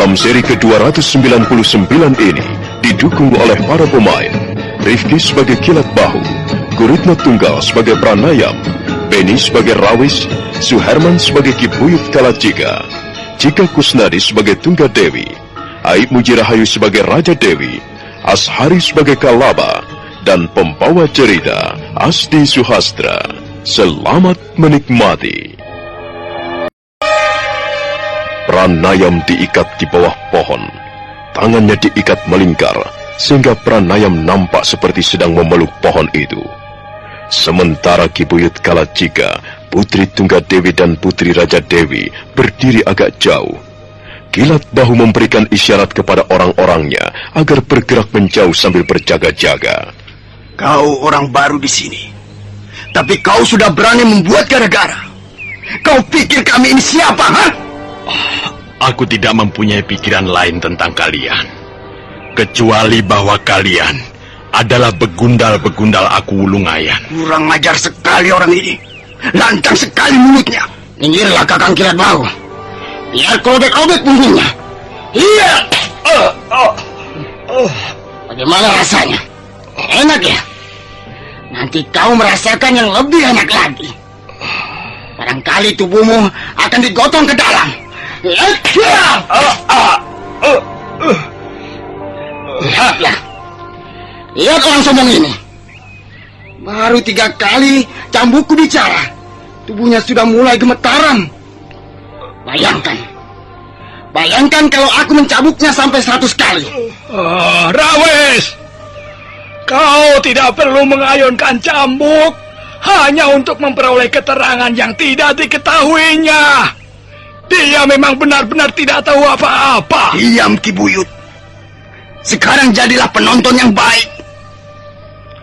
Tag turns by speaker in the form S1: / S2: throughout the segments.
S1: Dalam seri ke-299 ini didukung oleh para pemain Rifki sebagai Kilat Bahu, Guritno Tunggal sebagai Pranayam, Beni sebagai Rawis, Suherman sebagai Ki Buyut Kalacika, Cika Kusnadi sebagai Tunggadewi, Aib Mujirahayu sebagai Raja Dewi, Ashari sebagai Kalaba, dan pembawa cerita Asdi Suhastra. Selamat menikmati. Pranayam diikat di bawah pohon. Tangannya diikat melingkar, sehingga Pranayam nampak seperti sedang memeluk pohon itu. Sementara Ki Buyut Kalacika, Putri Tunggadewi dan Putri Raja Dewi berdiri agak jauh. Kilat Bahu memberikan isyarat kepada orang-orangnya agar bergerak menjauh sambil berjaga-jaga.
S2: Kau orang baru di sini, tapi kau sudah berani membuat gara-gara. Kau pikir kami ini siapa, ha?
S3: Aku tidak mempunyai pikiran lain tentang kalian, kecuali bahwa kalian adalah begundal-begundal aku Wulungayan.
S2: Kurang ajar sekali orang ini. Lantang sekali mulutnya.
S4: Minggirlah Kakang Kilat Bahu. Biar robek-robek punggungnya.
S2: Iya.
S4: Bagaimana rasanya? Enak ya? Nanti kau merasakan yang lebih enak lagi. Barangkali tubuhmu akan digotong ke dalam. Lihatlah. Lihat orang sombong ini. Baru 3 kali cambukku bicara, tubuhnya sudah mulai gemetaran. Bayangkan kalau aku mencambuknya sampai 100 kali.
S5: Rawis, kau tidak perlu mengayunkan cambuk hanya untuk memperoleh keterangan yang tidak diketahuinya. Dia memang benar-benar tidak tahu apa-apa.
S2: Diam, Ki Buyut. Sekarang jadilah penonton yang baik.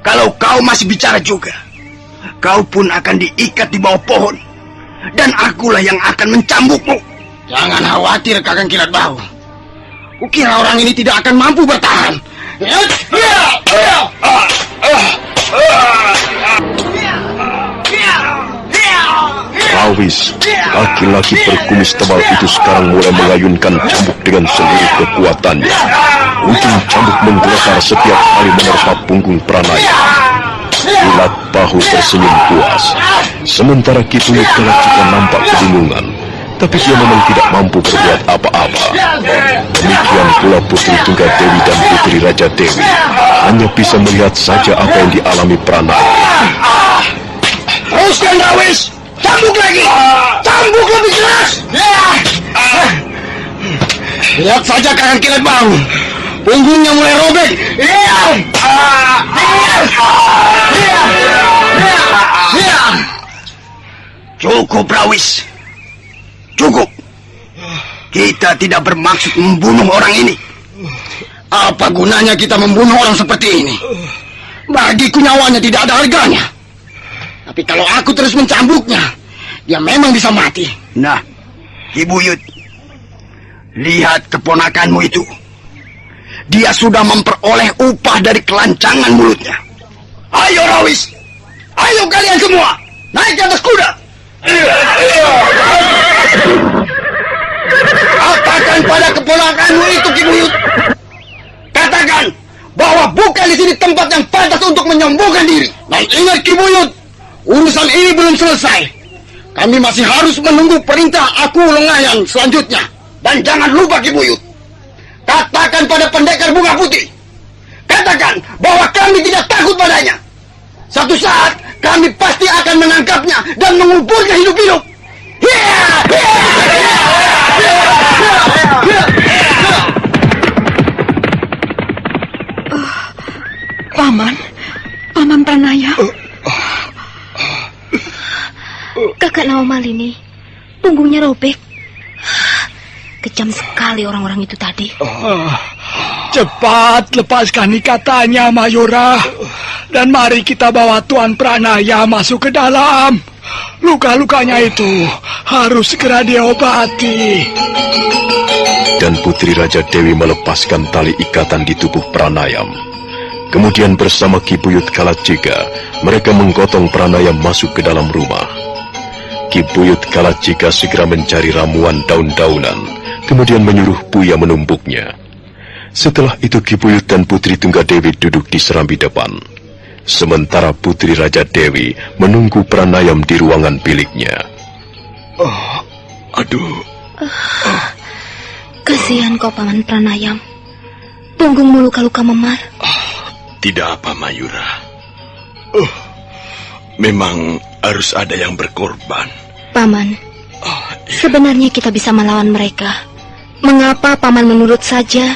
S2: Kalau kau masih bicara juga, kau pun akan diikat di bawah pohon. Dan akulah yang akan mencambukmu.
S4: Jangan khawatir, Kakang Kilat Bahu. Kukira orang ini tidak akan mampu bertahan.
S1: Rawis, laki-laki berkumis tebal itu sekarang mulai mengayunkan cambuk dengan seluruh kekuatannya. Ujung cambuk menggeletar setiap kali menerpa punggung Pranayam. Kilat Bahu tersenyum puas. Sementara Ki Buyut Kalacika nampak kebingungan, tapi dia memang tidak mampu berbuat apa-apa. Demikian pula Putri Tunggadewi dan Putri Raja Dewi hanya bisa melihat saja apa yang dialami Pranayam.
S2: Teruskan, Rawis! Cambuk lagi! Cambuk lebih keras!
S4: Lihat saja Kakang Kilat Bahu. Punggungnya mulai robek.
S2: Cukup, Rawis. Cukup. Kita tidak bermaksud membunuh orang ini.
S4: Apa gunanya kita membunuh orang seperti ini? Bagiku nyawanya tidak ada harganya. Tapi kalau aku terus mencambuknya, dia memang bisa mati.
S2: Nah, Ki Buyut, lihat keponakanmu itu. Dia sudah memperoleh upah dari kelancangan mulutnya. Ayo, Rawis. Ayo kalian semua, naik ke atas kuda. Katakan pada keponakanmu itu, Ki Buyut. Katakan bahwa bukan di sini tempat yang pantas untuk menyombongkan diri.
S4: Dan ingat, Ki Buyut, urusan ini belum selesai. Kami masih harus menunggu perintah aku Wulungayan selanjutnya.
S2: Dan jangan lupa, Ki Buyut, katakan pada pendekar bunga putih. Katakan bahwa kami tidak takut padanya. Satu saat kami pasti akan menangkapnya dan menguburnya hidup-hidup.
S6: Paman Pranaya. Kakak Naomalini, punggungnya robek. Kejam sekali orang-orang itu tadi.
S5: Cepat lepaskan ikatannya, Mayura. Dan mari kita bawa Tuan Pranaya masuk ke dalam. Luka-lukanya itu harus segera diobati.
S1: Dan Putri Raja Dewi melepaskan tali ikatan di tubuh Pranayam. Kemudian bersama Ki Buyut Kalacika, mereka menggotong Pranayam masuk ke dalam rumah. Ki Buyut Kalacika segera mencari ramuan daun-daunan kemudian menyuruh Buya menumbuknya. Setelah itu Ki Buyut dan Putri Tunggadewi duduk di serambi depan. Sementara Putri Raja Dewi menunggu Pranayam di ruangan biliknya.
S6: Kasihan kau, Paman Pranayam. Punggungmu luka-luka memar.
S3: Tidak apa, Mayura. Memang harus ada yang berkorban.
S6: Paman, sebenarnya kita bisa melawan mereka. Mengapa Paman menurut saja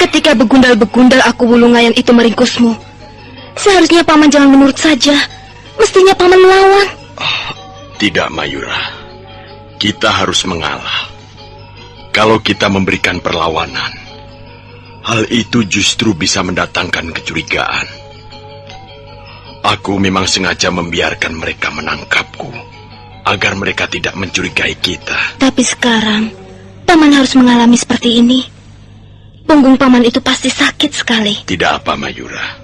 S6: ketika begundal-begundal Aku Wulungayan itu meringkusmu? Seharusnya Paman jangan menurut saja. Mestinya Paman melawan.
S3: Tidak, Mayura. Kita harus mengalah. Kalau kita memberikan perlawanan, hal itu justru bisa mendatangkan kecurigaan. Aku memang sengaja membiarkan mereka menangkapku, agar mereka tidak mencurigai kita.
S6: Tapi sekarang, Paman harus mengalami seperti ini. Punggung Paman itu pasti sakit sekali.
S3: Tidak apa, Mayura.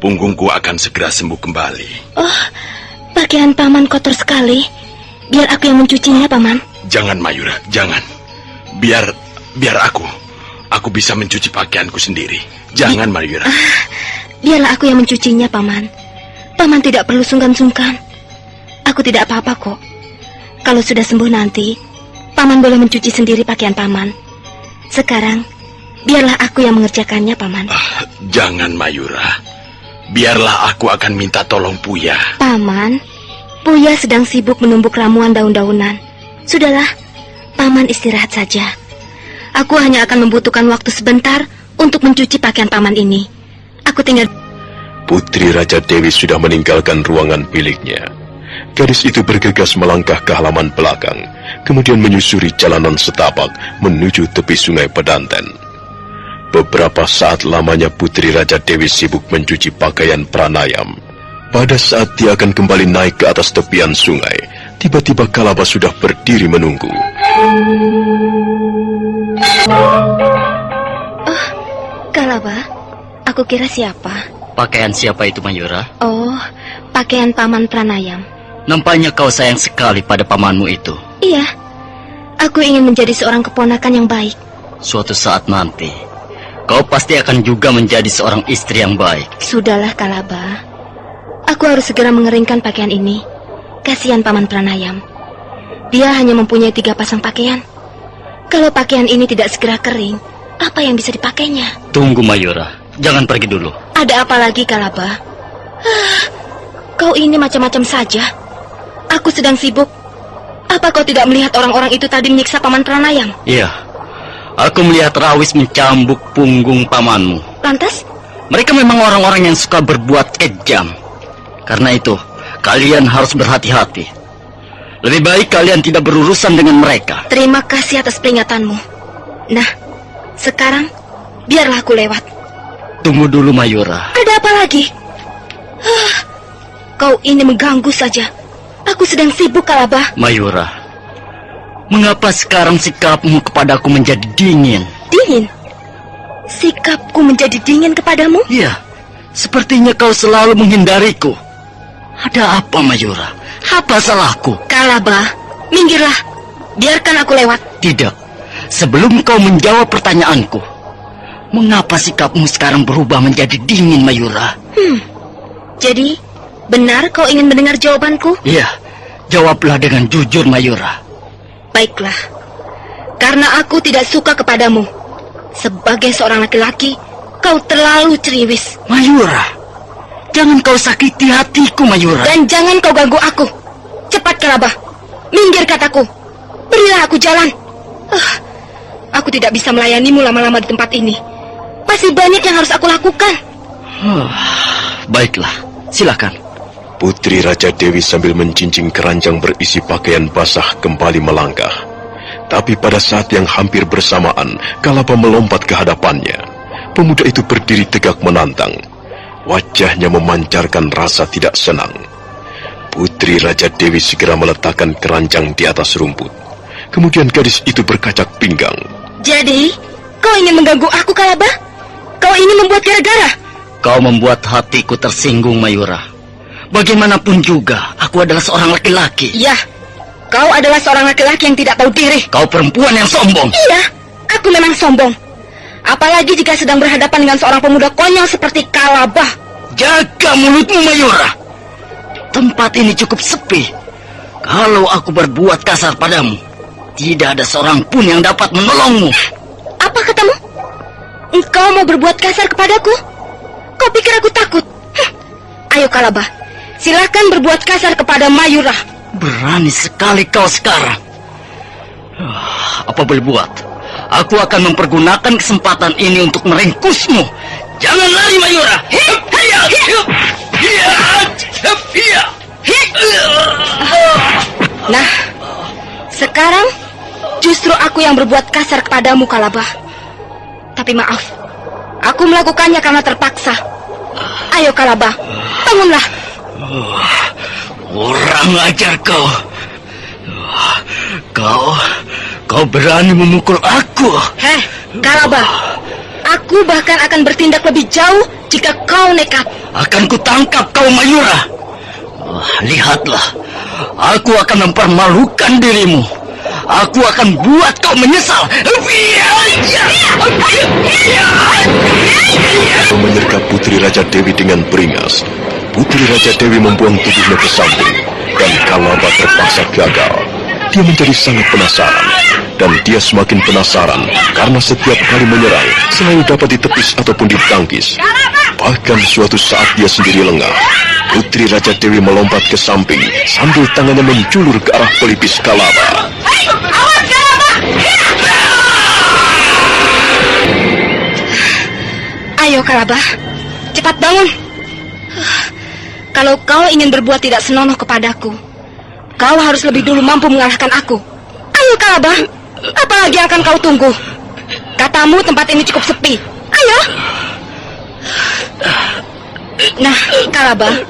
S3: Punggungku akan segera sembuh kembali.
S6: Oh, pakaian Paman kotor sekali. Biar aku yang mencucinya, Paman.
S3: Jangan, Mayura, jangan. Biar aku bisa mencuci pakaianku sendiri. Jangan, Mayura.
S6: Biarlah aku yang mencucinya, Paman. Paman tidak perlu sungkan-sungkan. Aku tidak apa-apa kok. Kalau sudah sembuh nanti, Paman boleh mencuci sendiri pakaian Paman. Sekarang, biarlah aku yang mengerjakannya, Paman.
S3: Jangan, Mayura. Biarlah aku akan minta tolong Buya.
S6: Paman, Buya sedang sibuk menumbuk ramuan daun-daunan. Sudahlah, Paman istirahat saja. Aku hanya akan membutuhkan waktu sebentar untuk mencuci pakaian Paman ini. Aku tinggal...
S1: Putri Raja Dewi sudah meninggalkan ruangan biliknya. Gadis itu bergegas melangkah ke halaman belakang, kemudian menyusuri jalanan setapak menuju tepi sungai Pedanten. Beberapa saat lamanya Putri Raja Dewi sibuk mencuci pakaian Pranayam. Pada saat dia akan kembali naik ke atas tepian sungai, tiba-tiba Kalaba sudah berdiri menunggu.
S6: Oh, Kalaba, aku kira siapa?
S7: Pakaian siapa itu, Mayura?
S6: Oh, pakaian Paman Pranayam.
S7: Nampaknya kau sayang sekali pada pamanmu itu.
S6: Iya, aku ingin menjadi seorang keponakan yang baik.
S7: Suatu saat nanti, kau pasti akan juga menjadi seorang istri yang baik.
S6: Sudahlah, Kalaba. Aku harus segera mengeringkan pakaian ini. Kasihan Paman Pranayam. Dia hanya mempunyai 3 pasang pakaian. Kalau pakaian ini tidak segera kering, apa yang bisa dipakainya?
S7: Tunggu, Mayura. Jangan pergi dulu.
S6: Ada apa lagi, Kalaba? Kau ini macam-macam saja. Aku sedang sibuk. Apa kau tidak melihat orang-orang itu tadi menyiksa Paman Pranayam?
S7: Iya. Aku melihat Rawis mencambuk punggung pamanmu.
S6: Lantas?
S7: Mereka memang orang-orang yang suka berbuat kejam. Karena itu, kalian harus berhati-hati. Lebih baik kalian tidak berurusan dengan mereka.
S6: Terima kasih atas peringatanmu. Nah, sekarang biarlah aku lewat.
S7: Tunggu dulu, Mayura.
S6: Ada apa lagi? Kau ini mengganggu saja. Aku sedang sibuk, Kalaba.
S7: Mayura, mengapa sekarang sikapmu kepadaku menjadi dingin?
S6: Dingin? Sikapku menjadi dingin kepadamu?
S7: Iya, sepertinya kau selalu menghindariku. Ada apa, Mayura? Apa salahku?
S6: Kalaba, minggirlah. Biarkan aku lewat.
S7: Tidak. Sebelum kau menjawab pertanyaanku, mengapa sikapmu sekarang berubah menjadi dingin, Mayura?
S6: Jadi, benar kau ingin mendengar jawabanku?
S7: Iya, jawablah dengan jujur, Mayura.
S6: Baiklah. Karena aku tidak suka kepadamu. Sebagai seorang laki-laki, kau terlalu ceriwis.
S7: Mayura, jangan kau sakiti hatiku, Mayura.
S6: Dan jangan kau ganggu aku. Cepat, Kalaba. Minggir, kataku. Berilah aku jalan. Aku tidak bisa melayanimu lama-lama di tempat ini. Masih banyak yang harus aku lakukan.
S7: Baiklah, silakan.
S1: Putri Raja Dewi sambil mencincing keranjang berisi pakaian basah kembali melangkah. Tapi pada saat yang hampir bersamaan, Kalaba melompat ke hadapannya. Pemuda itu berdiri tegak menantang. Wajahnya memancarkan rasa tidak senang. Putri Raja Dewi segera meletakkan keranjang di atas rumput. Kemudian gadis itu berkacak pinggang.
S6: Jadi, kau ingin mengganggu aku, Kalaba? Kau ingin membuat gara-gara?
S7: Kau membuat hatiku tersinggung, Mayura. Bagaimanapun juga, aku adalah seorang laki-laki.
S6: Iya, Kau adalah seorang laki-laki yang tidak tahu diri.
S7: Kau perempuan yang sombong.
S6: Iya, aku memang sombong. Apalagi jika sedang berhadapan dengan seorang pemuda konyol seperti Kalabah.
S7: Jaga mulutmu, Mayura. Tempat ini cukup sepi. Kalau aku berbuat kasar padamu, tidak ada seorang pun yang dapat menolongmu.
S6: Apa katamu? Engkau mau berbuat kasar kepadaku? Kau pikir aku takut? Ayo Kalabah, silakan berbuat kasar kepada Mayura.
S7: Berani sekali kau sekarang. Apa boleh buat? Aku akan mempergunakan kesempatan ini untuk meringkusmu. Jangan lari, Mayura.
S6: Nah, sekarang justru aku yang berbuat kasar kepadamu, Kalabah. Tapi maaf, aku melakukannya karena terpaksa. Ayo Kalabah, bangunlah.
S7: Kurang ajar kau. Kau berani memukul aku.
S6: Heh, Kalabah, aku bahkan akan bertindak lebih jauh jika kau nekat.
S7: Akan kutangkap kau, Mayura. Lihatlah, aku akan mempermalukan dirimu. Aku akan buat kau menyesal.
S1: Menyergap Putri Raja Dewi dengan beringas. Putri Raja Dewi membuang tubuhnya ke samping, dan Kalabah terpaksa gagal. Dia menjadi sangat penasaran, dan dia semakin penasaran karena setiap kali menyerang selalu dapat ditepis ataupun ditangkis. Bahkan suatu saat dia sendiri lengah. Putri Raja Dewi melompat ke samping sambil tangannya menjulur ke arah pelipis Kalabah.
S6: Awas Kalabah! Ayo Kalabah, cepat bangun. Kalau kau ingin berbuat tidak senonoh kepadaku, kau harus lebih dulu mampu mengalahkan aku. Ayo Kalabah, apalagi yang akan kau tunggu? Katamu tempat ini cukup sepi. Ayo. Nah, Kalabah,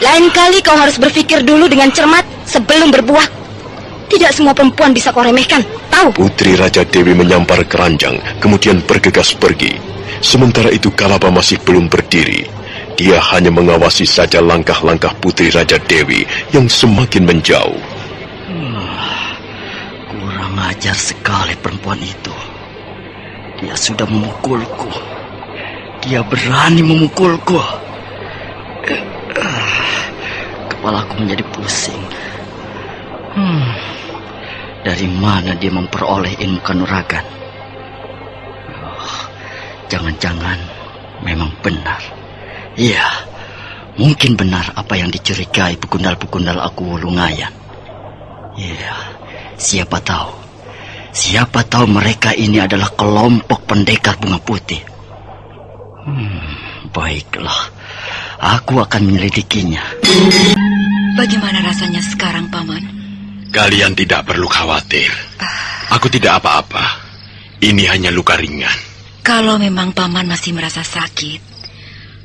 S6: lain kali kau harus berpikir dulu dengan cermat sebelum berbuat. Tidak semua perempuan bisa kau remehkan, tahu?
S1: Putri Raja Dewi menyampar keranjang, kemudian bergegas pergi. Sementara itu Kalabah masih belum berdiri. Dia hanya mengawasi saja langkah-langkah Putri Raja Dewi yang semakin menjauh.
S7: Kurang ajar sekali perempuan itu. Dia sudah memukulku. Dia berani memukulku. Kepalaku menjadi pusing. Dari mana dia memperoleh ilmu kanuragan? Jangan-jangan memang benar. Iya, mungkin benar apa yang dicurigai pegundal-pegundal aku Wulungayan. Iya, siapa tahu. Siapa tahu mereka ini adalah kelompok pendekar bunga putih. Baiklah, aku akan menyelidikinya.
S8: Bagaimana rasanya sekarang, Paman?
S3: Kalian tidak perlu khawatir. Aku tidak apa-apa. Ini hanya luka ringan.
S8: Kalau memang Paman masih merasa sakit,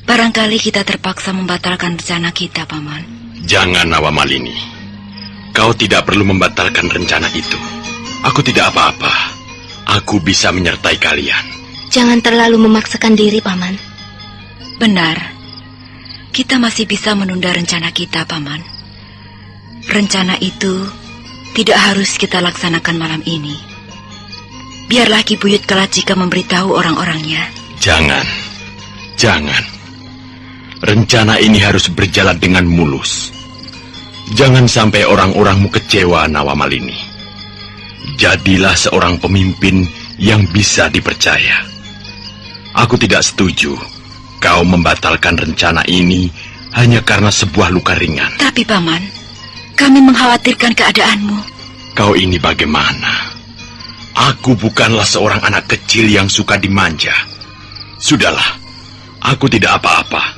S8: barangkali kita terpaksa membatalkan rencana kita, Paman.
S3: Jangan, Nawamalini. Kau tidak perlu membatalkan rencana itu. Aku tidak apa-apa. Aku bisa menyertai kalian.
S6: Jangan terlalu memaksakan diri, Paman.
S8: Benar. Kita masih bisa menunda rencana kita, Paman. Rencana itu tidak harus kita laksanakan malam ini. Biarlah Ki Buyut Kalacika memberitahu orang-orangnya.
S3: Jangan. Rencana ini harus berjalan dengan mulus. Jangan sampai orang-orangmu kecewa, Nawamalini. Jadilah seorang pemimpin yang bisa dipercaya. Aku tidak setuju kau membatalkan rencana ini hanya karena sebuah luka ringan.
S8: Tapi Paman, kami mengkhawatirkan keadaanmu.
S3: Kau ini bagaimana? Aku bukanlah seorang anak kecil yang suka dimanja. Sudahlah, aku tidak apa-apa.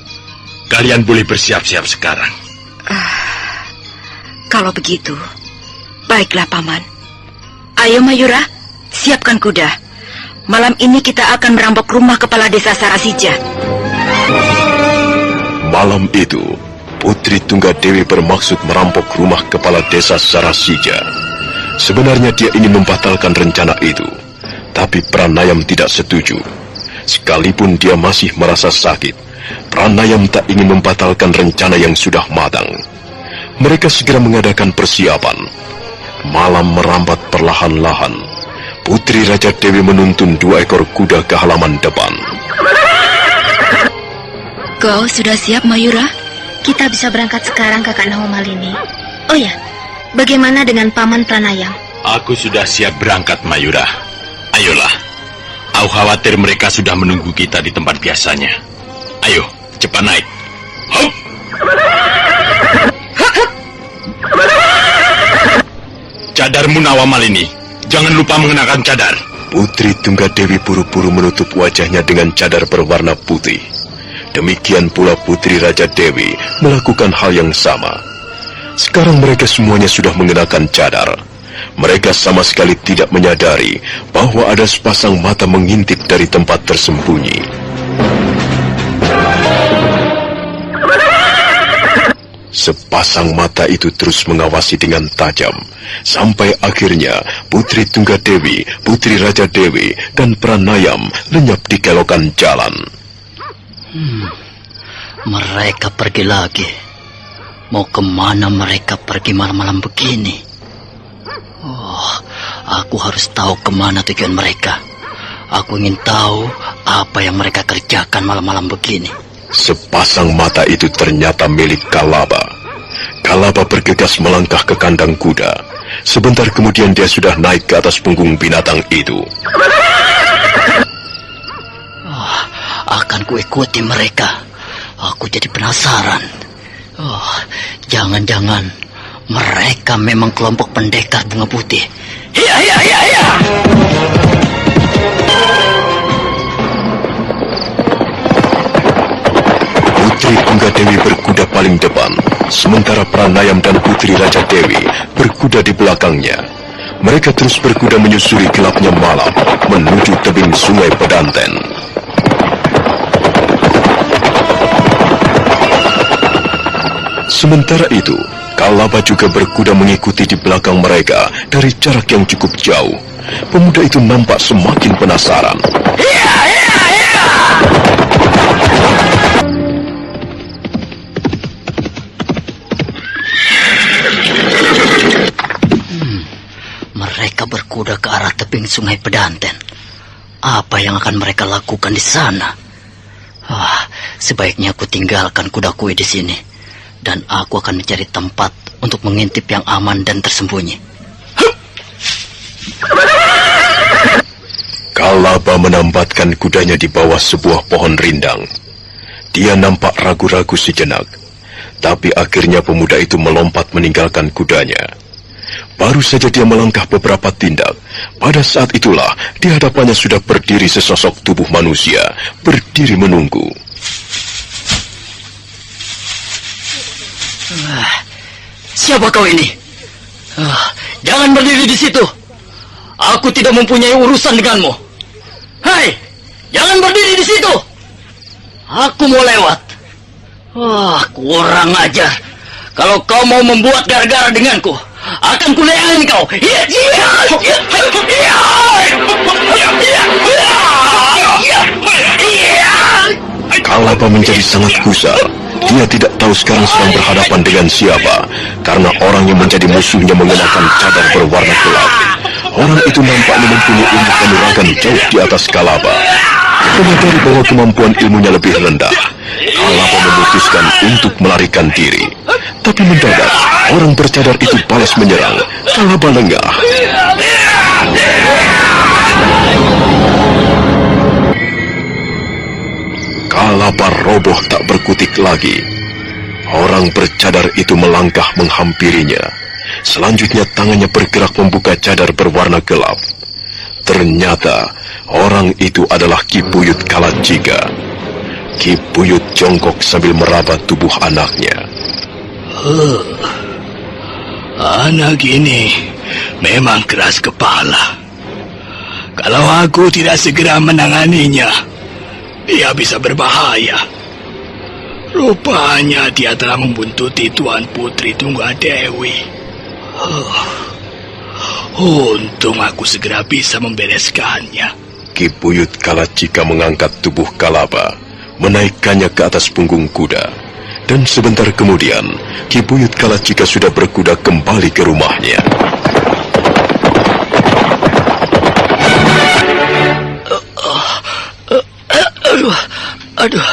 S3: Kalian boleh bersiap-siap sekarang.
S8: Kalau begitu, baiklah Paman. Ayo Mayura, siapkan kuda. Malam ini kita akan merampok rumah kepala desa Sarasija.
S1: Malam itu, Putri Tunggadewi bermaksud merampok rumah kepala desa Sarasija. Sebenarnya dia ingin membatalkan rencana itu, tapi Pranayam tidak setuju. Sekalipun dia masih merasa sakit, Pranayam tak ingin membatalkan rencana yang sudah matang. Mereka segera mengadakan persiapan. Malam merambat perlahan-lahan. Putri Raja Dewi menuntun 2 ekor kuda ke halaman depan.
S8: Kau sudah siap, Mayura?
S6: Kita bisa berangkat sekarang, Kakak Nawamalini. Oh ya, bagaimana dengan Paman Pranayam?
S3: Aku sudah siap berangkat, Mayura. Ayolah. Aku khawatir mereka sudah menunggu kita di tempat biasanya. Ayo, cepat naik. Hop! Cadarmu, Nawamalini. Jangan lupa mengenakan cadar.
S1: Putri Tunggadewi buru-buru menutup wajahnya dengan cadar berwarna putih. Demikian pula Putri Raja Dewi melakukan hal yang sama. Sekarang mereka semuanya sudah mengenakan cadar. Mereka sama sekali tidak menyadari bahwa ada sepasang mata mengintip dari tempat tersembunyi. Sepasang mata itu terus mengawasi dengan tajam, sampai akhirnya Putri Tunggadewi, Putri Raja Dewi, dan Pranayam lenyap di kelokan jalan.
S7: Mereka pergi lagi. Mau kemana mereka pergi malam-malam begini? Oh, aku harus tahu kemana tujuan mereka. Aku ingin tahu apa yang mereka kerjakan malam-malam begini.
S1: Sepasang mata itu ternyata milik Kalaba. Kalaba bergegas melangkah ke kandang kuda. Sebentar kemudian dia sudah naik ke atas punggung binatang itu.
S7: Akan kuikuti mereka. Aku jadi penasaran. Jangan-jangan mereka memang kelompok pendekar bunga putih. Hiya!
S1: Putri Tunggadewi berkuda paling depan, sementara Pranayam dan Putri Raja Dewi berkuda di belakangnya. Mereka terus berkuda menyusuri gelapnya malam menuju tebing Sungai Pedanten. Sementara itu, Kalaba juga berkuda mengikuti di belakang mereka dari jarak yang cukup jauh. Pemuda itu nampak semakin penasaran.
S7: Mereka berkuda ke arah tebing Sungai Pedanten. Apa yang akan mereka lakukan di sana? Sebaiknya aku tinggalkan kudaku di sini. Dan aku akan mencari tempat untuk mengintip yang aman dan tersembunyi.
S1: Kalaba menambatkan kudanya di bawah sebuah pohon rindang. Dia nampak ragu-ragu sejenak, tapi akhirnya pemuda itu melompat meninggalkan kudanya. Baru saja dia melangkah beberapa tindak, pada saat itulah di hadapannya sudah berdiri sesosok tubuh manusia, berdiri menunggu.
S7: Siapa kau ini? Jangan berdiri di situ. Aku tidak mempunyai urusan denganmu. Hei, jangan berdiri di situ. Aku mau lewat. Kurang ajar. Kalau kau mau membuat gara-gara denganku, akan kuleangin kau.
S1: Kalaba menjadi sangat gusar. Dia tidak tahu sekarang sedang berhadapan dengan siapa, karena orang yang menjadi musuhnya mengenakan cadar berwarna gelap. Orang itu nampaknya mempunyai ilmu kanuragan jauh di atas Kalaba. Menyadari bahwa kemampuan ilmunya lebih rendah, Kalaba memutuskan untuk melarikan diri. Tapi mendadak, orang bercadar itu balas menyerang. Kalaba lengah. Kalaba roboh tak berkutik lagi. Orang bercadar itu melangkah menghampirinya. Selanjutnya tangannya bergerak membuka cadar berwarna gelap. Ternyata orang itu adalah Ki Buyut Kalacika. Ki Buyut jongkok sambil meraba tubuh anaknya.
S5: Anak ini memang keras kepala. Kalau aku tidak segera menanganinya, dia bisa berbahaya. Rupanya dia telah membuntuti Tuan Putri Tunggadewi. Untung aku segera bisa membereskannya.
S1: Ki Buyut Kalacika mengangkat tubuh Kalaba, menaikkannya ke atas punggung kuda. Dan sebentar kemudian, Ki Buyut Kalacika sudah berkuda kembali ke rumahnya.
S5: Aduh.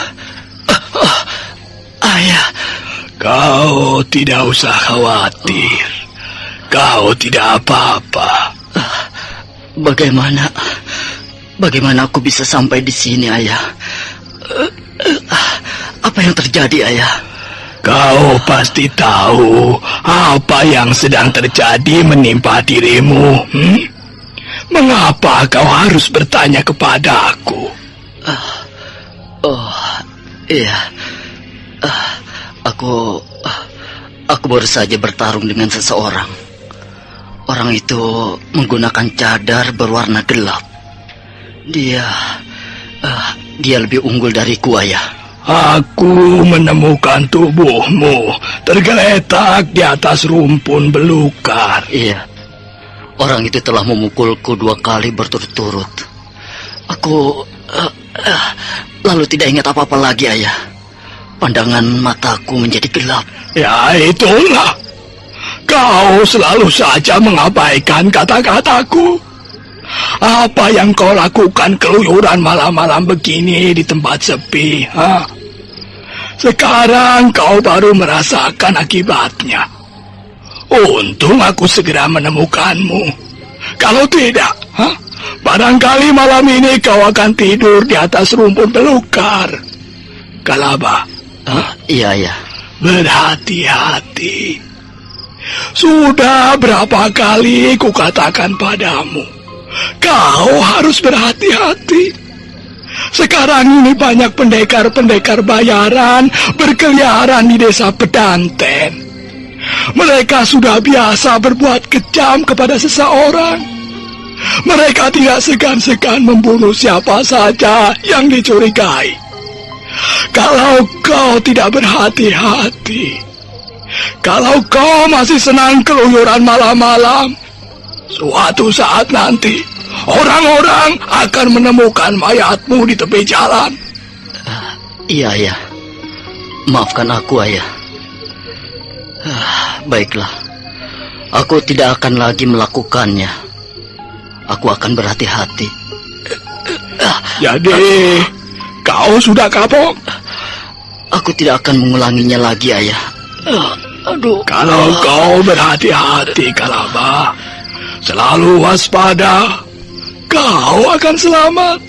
S5: Ayah, kau tidak usah khawatir. Kau tidak apa-apa.
S7: Bagaimana aku bisa sampai di sini, Ayah? Apa yang terjadi, Ayah?
S5: Kau pasti tahu apa yang sedang terjadi menimpa dirimu. Mengapa kau harus bertanya kepadaku?
S7: Iya. Aku baru saja bertarung dengan seseorang. Orang itu menggunakan cadar berwarna gelap. Dia lebih unggul dariku, Ayah.
S5: Aku menemukan tubuhmu tergeletak di atas rumpun belukar.
S7: Iya. Orang itu telah memukulku 2 kali berturut-turut. Aku lalu tidak ingat apa-apa lagi, Ayah. Pandangan mataku menjadi gelap.
S5: Ya, itulah. Kau selalu saja mengabaikan kata-kataku. Apa yang kau lakukan keluyuran malam-malam begini di tempat sepi? Sekarang kau baru merasakan akibatnya. Untung aku segera menemukanmu. Kalau tidak, barangkali malam ini kau akan tidur di atas rumpun belukar. Kalaba.
S7: Iya, Ayah.
S5: Berhati-hati. Sudah berapa kali kukatakan padamu, kau harus berhati-hati. Sekarang ini banyak pendekar-pendekar bayaran berkeliaran di desa Pedanten. Mereka sudah biasa berbuat kejam kepada seseorang. Mereka tidak segan-segan membunuh siapa saja yang dicurigai. Kalau kau tidak berhati-hati, kalau kau masih senang keluyuran malam-malam, suatu saat nanti orang-orang akan menemukan mayatmu di tepi jalan.
S7: Iya, Ayah. Maafkan aku, Ayah. Baiklah. Aku tidak akan lagi melakukannya. Aku akan berhati-hati.
S5: Jadi, kau sudah kapok?
S7: Aku tidak akan mengulanginya lagi, Ayah.
S5: Kalau kau berhati-hati, Kalaba, selalu waspada, kau akan selamat.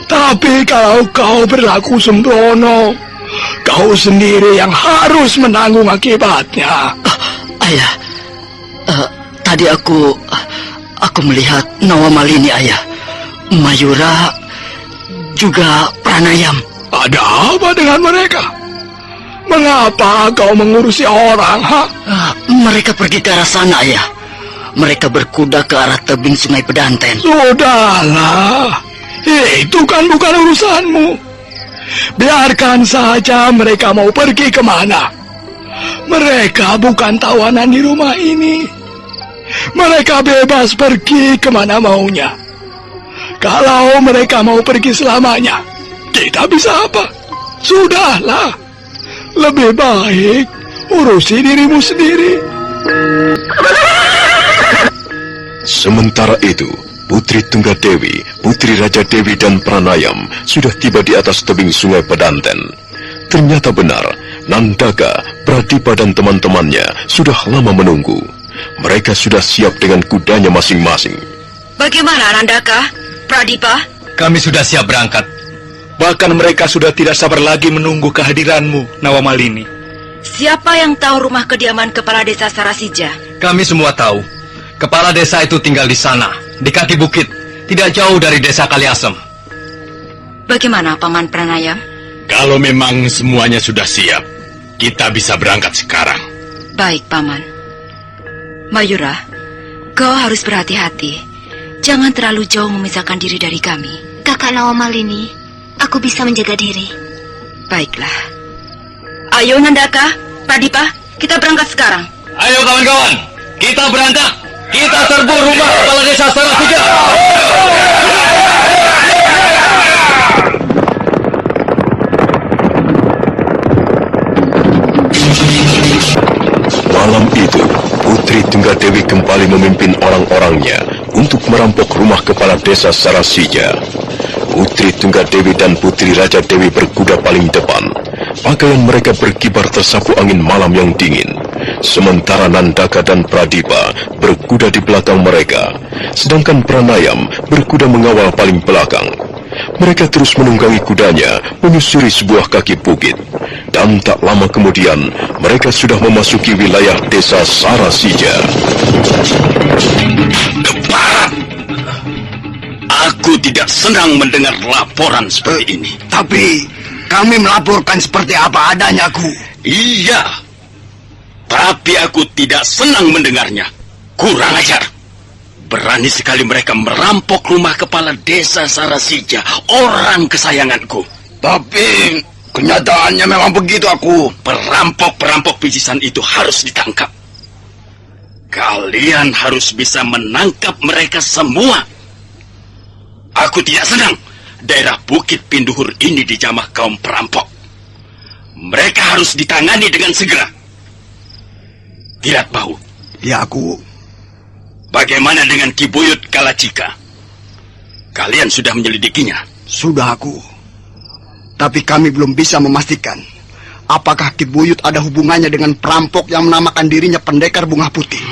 S5: Tapi kalau kau berlaku sembrono, kau sendiri yang harus menanggung akibatnya.
S7: Ayah, tadi aku melihat Nawamalini, Ayah. Mayura juga Pranayam.
S5: Ada apa dengan mereka? Mengapa kau mengurusi orang,
S7: Mereka pergi ke arah sana, Ayah. Mereka berkuda ke arah tebing Sungai Pedanten.
S5: Sudahlah, itu kan bukan urusanmu. Biarkan saja mereka mau pergi kemana. Mereka bukan tawanan di rumah ini. Mereka bebas pergi kemana maunya. Kalau mereka mau pergi selamanya, kita bisa apa? Sudahlah, lebih baik urusi dirimu sendiri.
S1: Sementara itu, Putri Tunggadewi, Putri Raja Dewi dan Pranayam sudah tiba di atas tebing Sungai Pedanten. Ternyata benar, Nandaka, Pradipa dan teman-temannya sudah lama menunggu. Mereka sudah siap dengan kudanya masing-masing.
S8: Bagaimana, Nandaka, Pradipa?
S3: Kami sudah siap berangkat.
S9: Bahkan mereka sudah tidak sabar lagi menunggu kehadiranmu, Nawamalini.
S8: Siapa yang tahu rumah kediaman Kepala Desa Sarasija?
S3: Kami semua tahu. Kepala desa itu tinggal di sana, di kaki bukit, tidak jauh dari desa Kaliasem.
S8: Bagaimana, Paman Pranayam?
S3: Kalau memang semuanya sudah siap, kita bisa berangkat sekarang.
S8: Baik, Paman. Mayura, kau harus berhati-hati. Jangan terlalu jauh memisahkan diri dari kami.
S6: Kakak Nawamalini, aku bisa menjaga diri.
S8: Baiklah. Ayo, Nandaka, Pradipa, kita berangkat sekarang.
S3: Ayo kawan-kawan, kita berangkat. Kita serbu rumah Kepala Desa Sarasija.
S1: Tunggadewi kembali memimpin orang-orangnya untuk merampok rumah kepala desa Sarasija. Putri Tunggadewi dan Putri Raja Dewi berkuda paling depan. Pakaian mereka berkibar tersapu angin malam yang dingin. Sementara Nandaka dan Pradipa berkuda di belakang mereka, sedangkan Pranayam berkuda mengawal paling belakang. Mereka terus menunggangi kudanya menyusuri sebuah kaki bukit. Dan tak lama kemudian, mereka sudah memasuki wilayah desa Sarasija.
S2: Keparat! Aku tidak senang mendengar laporan seperti ini. Tapi kami melaporkan seperti apa adanya, Aku. Iya, tapi aku tidak senang mendengarnya. Kurang ajar. Berani sekali mereka merampok rumah kepala desa Sarasija, orang kesayanganku. Tapi kenyataannya memang begitu, Aku. Perampok-perampok picisan itu harus ditangkap. Kalian harus bisa menangkap mereka semua. Aku tidak senang daerah Bukit Pinduhur ini dijamah kaum perampok. Mereka harus ditangani dengan segera. Kilat Bau. Ya, Aku. Bagaimana dengan Ki Buyut Kalacika? Kalian sudah menyelidikinya? Sudah, Aku. Tapi kami belum bisa memastikan apakah Ki Buyut ada hubungannya dengan perampok yang menamakan dirinya Pendekar Bunga Putih.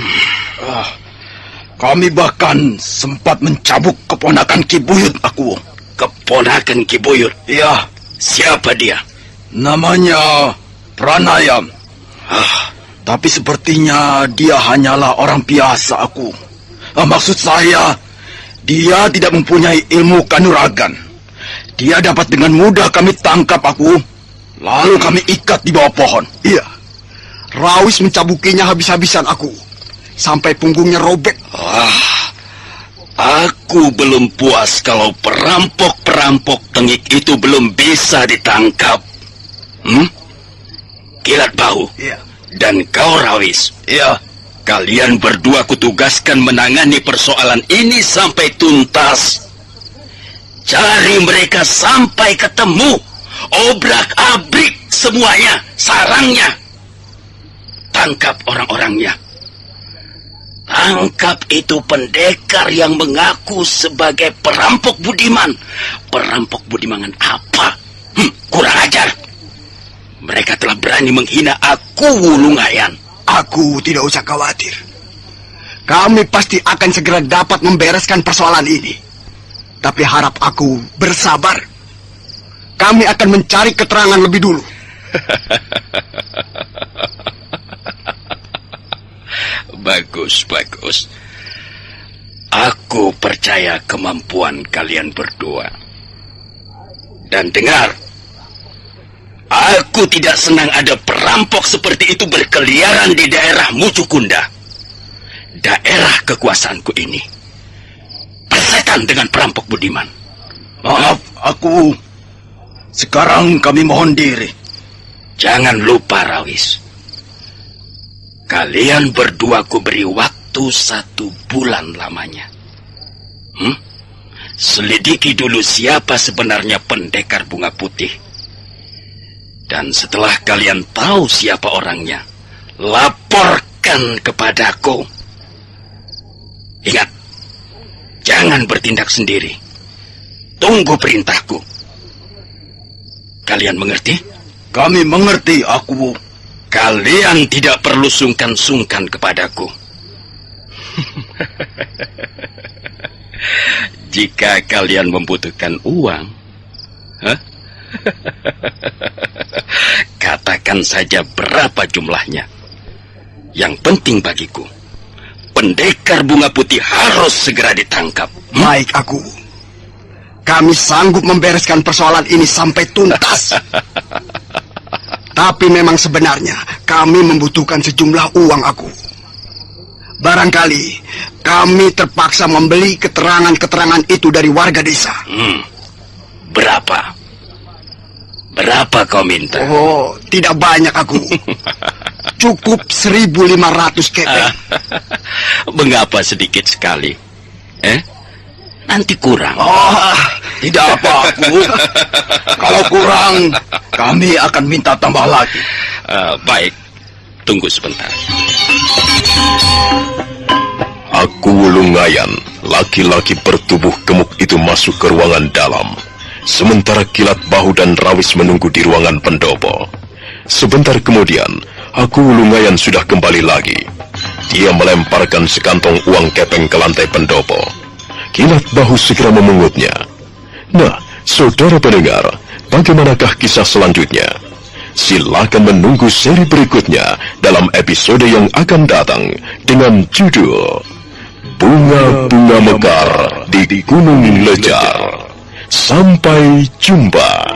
S2: Kami bahkan sempat mencabuk keponakan Ki Buyut, Aku. Keponakan Ki Buyut? Iya. Siapa dia? Namanya Pranayam. Tapi sepertinya dia hanyalah orang biasa, Aku. Maksud saya, dia tidak mempunyai ilmu kanuragan. Dia dapat dengan mudah kami tangkap, Aku. Lalu kami ikat di bawah pohon. Iya. Rawis mencabukinya habis-habisan, Aku. Sampai punggungnya robek. Aku belum puas kalau perampok-perampok tengik itu belum bisa ditangkap. Kilat Bau. Iya. Dan kau, Rawis. Iya. Kalian berdua kutugaskan menangani persoalan ini sampai tuntas. Cari mereka sampai ketemu. Obrak-abrik semuanya, sarangnya. Tangkap orang-orangnya. Tangkap itu pendekar yang mengaku sebagai perampok budiman. Perampok budiman apa? Kurang ajar. Mereka telah berani menghina aku, Wulungayan. Aku tidak usah khawatir. Kami pasti akan segera dapat membereskan persoalan ini. Tapi harap Aku bersabar. Kami akan mencari keterangan lebih dulu. Bagus, bagus. Aku percaya kemampuan kalian berdua. Dan dengar, aku tidak senang ada perampok seperti itu berkeliaran di daerah Mucukunda. Daerah kekuasaanku ini persetan dengan perampok budiman. Maaf, Aku. Sekarang kami mohon diri. Jangan lupa, Rawis. Kalian berdua ku beri waktu 1 bulan lamanya. Selidiki dulu siapa sebenarnya Pendekar Bunga Putih. Dan setelah kalian tahu siapa orangnya, laporkan kepadaku. Ingat, jangan bertindak sendiri. Tunggu perintahku. Kalian mengerti? Kami mengerti, Aku. Kalian tidak perlu sungkan-sungkan kepadaku. Jika kalian membutuhkan uang, katakan saja berapa jumlahnya. Yang penting bagiku, Pendekar Bunga Putih harus segera ditangkap. Baik, Aku. Kami sanggup membereskan persoalan ini sampai tuntas. Tapi memang sebenarnya kami membutuhkan sejumlah uang, Aku. Barangkali kami terpaksa membeli keterangan-keterangan itu dari warga desa. Berapa? Berapa kau minta? Oh, tidak banyak, Aku. Cukup 1.500 keping. Mengapa sedikit sekali? Nanti kurang. Tidak apa, Aku. Kalau kurang, kami akan minta tambah lagi. Baik, tunggu sebentar.
S1: Aku Wulungayan, laki-laki bertubuh gemuk itu masuk ke ruangan dalam. Sementara Kilat Bahu dan Rawis menunggu di ruangan pendopo. Sebentar kemudian, Aku Wulungayan sudah kembali lagi. Dia melemparkan sekantong uang kepeng ke lantai pendopo. Kilat Bahu segera memungutnya. Nah, saudara pendengar, bagaimanakah kisah selanjutnya? Silakan menunggu seri berikutnya dalam episode yang akan datang dengan judul Bunga-bunga mekar di Gunung Lejar. Sampai jumpa.